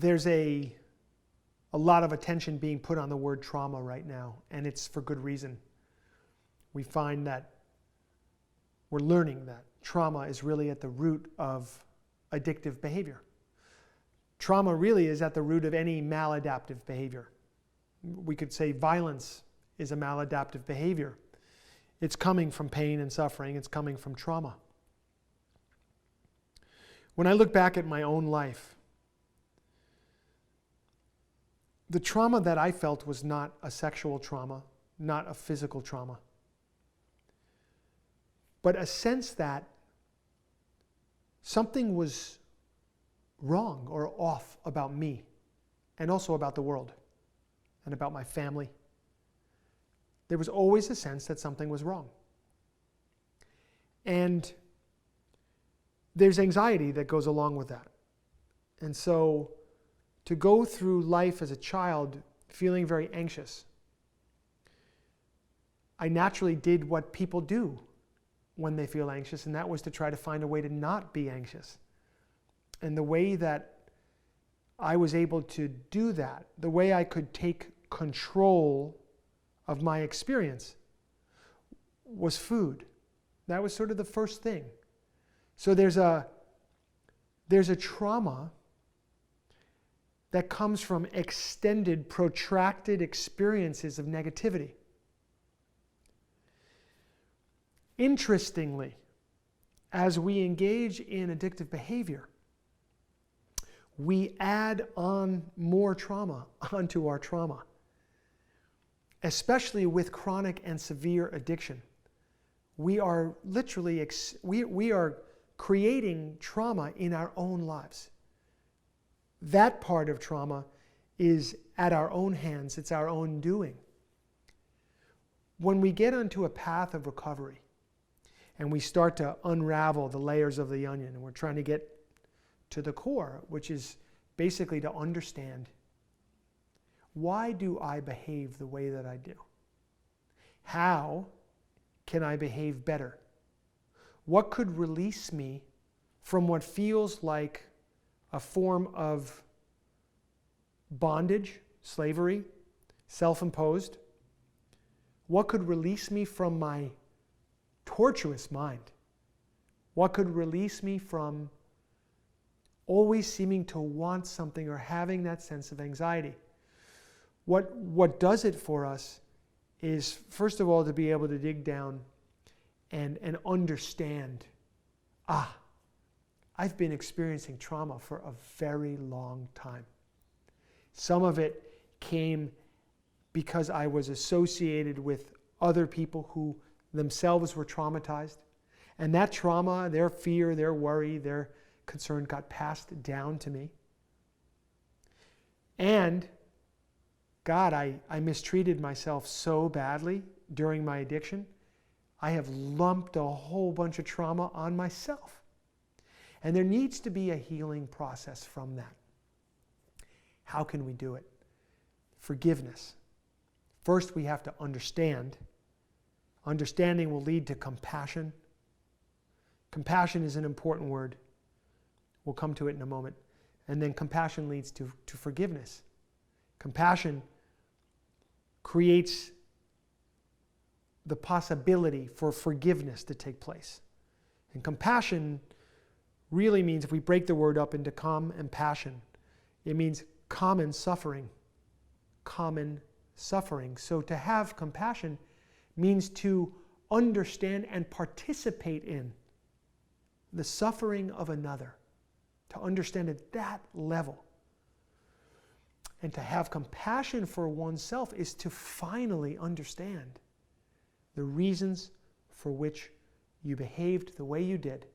there's a lot of attention being put on the word trauma right now, and it's for good reason. We find that we're learning that trauma is really at the root of addictive behavior. Trauma really is at the root of any maladaptive behavior. We could say violence is a maladaptive behavior. It's coming from pain and suffering. It's coming from trauma. When I look back at my own life, the trauma that I felt was not a sexual trauma, not a physical trauma, but a sense that something was wrong or off about me, and also about the world, and about my family. There was always a sense that something was wrong. And there's anxiety that goes along with that. And so to go through life as a child feeling very anxious, I naturally did what people do when they feel anxious, and that was to try to find a way to not be anxious. And the way that I was able to do that, the way I could take control of my experience, was food. That was sort of the first thing. So there's a trauma that comes from extended, protracted experiences of negativity. Interestingly, as we engage in addictive behavior, we add on more trauma onto our trauma, especially with chronic and severe addiction. We are literally, we are creating trauma in our own lives. That part of trauma is at our own hands. It's our own doing. When we get onto a path of recovery and we start to unravel the layers of the onion, and we're trying to get to the core, which is basically to understand, why do I behave the way that I do? How can I behave better? What could release me from what feels like a form of bondage, slavery, self-imposed? What could release me from my tortuous mind? What could release me from always seeming to want something or having that sense of anxiety? What does it for us is, first of all, to be able to dig down and understand, I've been experiencing trauma for a very long time. Some of it came because I was associated with other people who themselves were traumatized. And that trauma, their fear, their worry, their concern got passed down to me. And God, I mistreated myself so badly during my addiction. I have lumped a whole bunch of trauma on myself. And there needs to be a healing process from that. How can we do it? Forgiveness. First, we have to understand. Understanding will lead to compassion. Compassion is an important word. We'll come to it in a moment. And then compassion leads to forgiveness. Compassion creates the possibility for forgiveness to take place. And compassion really means, if we break the word up into calm and passion, it means common suffering. Common suffering. So to have compassion means to understand and participate in the suffering of another. To understand at that level. And to have compassion for oneself is to finally understand the reasons for which you behaved the way you did.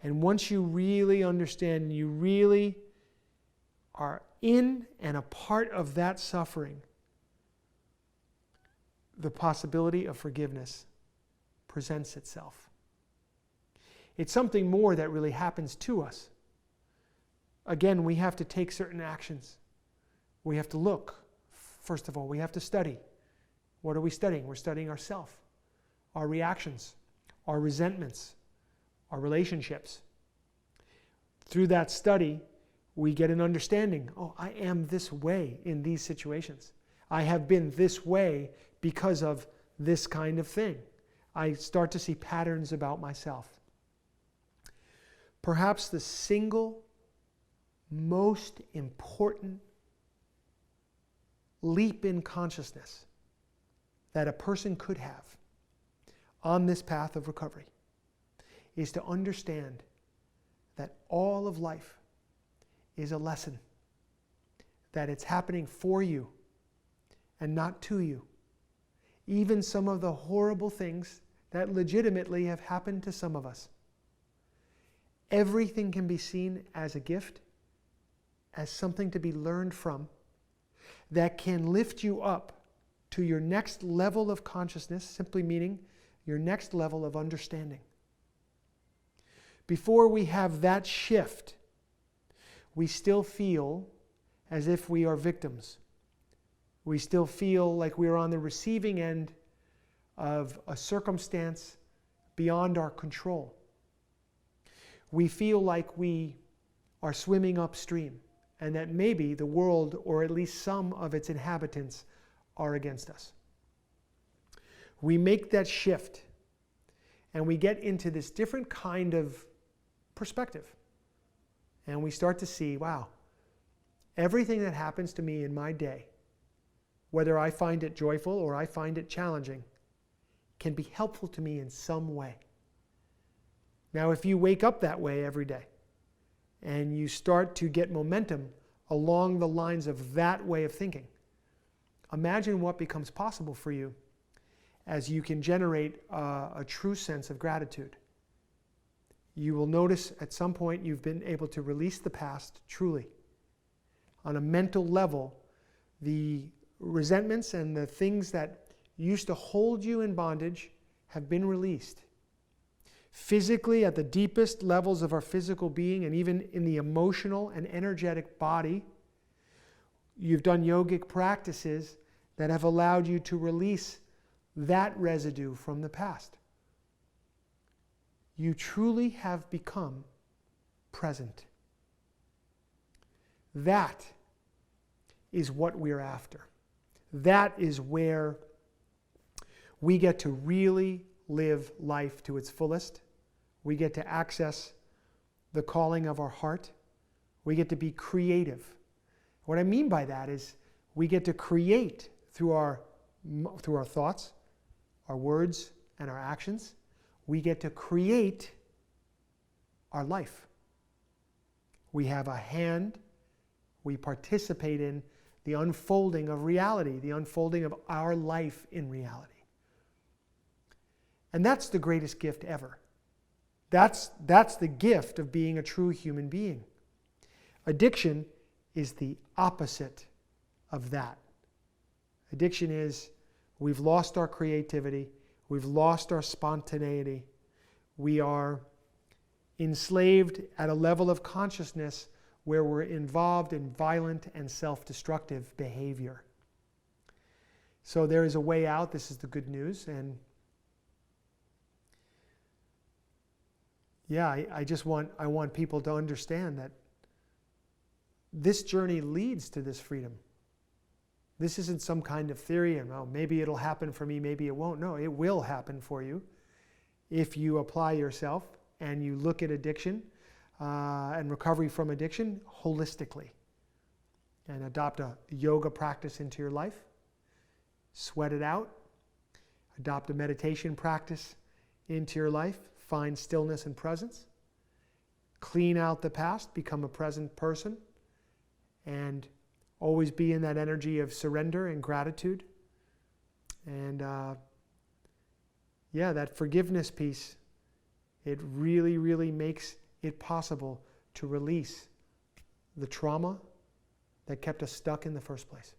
And once you really understand, you really are in and a part of that suffering, the possibility of forgiveness presents itself. It's something more that really happens to us. Again, we have to take certain actions. We have to look. First of all, we have to study. What are we studying? We're studying ourselves, our reactions, our resentments, our relationships. Through that study, we get an understanding. Oh, I am this way in these situations. I have been this way because of this kind of thing. I start to see patterns about myself. Perhaps the single most important leap in consciousness that a person could have on this path of recovery is to understand that all of life is a lesson, that it's happening for you and not to you. Even some of the horrible things that legitimately have happened to some of us. Everything can be seen as a gift, as something to be learned from, that can lift you up to your next level of consciousness, simply meaning your next level of understanding. Before we have that shift, we still feel as if we are victims. We still feel like we are on the receiving end of a circumstance beyond our control. We feel like we are swimming upstream and that maybe the world, or at least some of its inhabitants, are against us. We make that shift and we get into this different kind of perspective. And we start to see, wow, everything that happens to me in my day, whether I find it joyful or I find it challenging, can be helpful to me in some way. Now, if you wake up that way every day and you start to get momentum along the lines of that way of thinking, imagine what becomes possible for you as you can generate a true sense of gratitude. You will notice at some point you've been able to release the past truly. On a mental level, the resentments and the things that used to hold you in bondage have been released. Physically, at the deepest levels of our physical being, and even in the emotional and energetic body, you've done yogic practices that have allowed you to release that residue from the past. You truly have become present. That is what we're after. That is where we get to really live life to its fullest. We get to access the calling of our heart. We get to be creative. What I mean by that is we get to create through our thoughts, our words, and our actions. We get to create our life. We have a hand. We participate in the unfolding of reality, the unfolding of our life in reality. And that's the greatest gift ever. That's the gift of being a true human being. Addiction is the opposite of that. Addiction is we've lost our creativity, we've lost our spontaneity, we are enslaved at a level of consciousness where we're involved in violent and self-destructive behavior. So there is a way out. This is the good news. And yeah, I want people to understand that this journey leads to this freedom. This isn't some kind of theory and, oh, maybe it'll happen for me, maybe it won't. No, it will happen for you if you apply yourself and you look at addiction and recovery from addiction holistically and adopt a yoga practice into your life, sweat it out, adopt a meditation practice into your life, find stillness and presence, clean out the past, become a present person, and always be in that energy of surrender and gratitude. And that forgiveness piece, it really, really makes it possible to release the trauma that kept us stuck in the first place.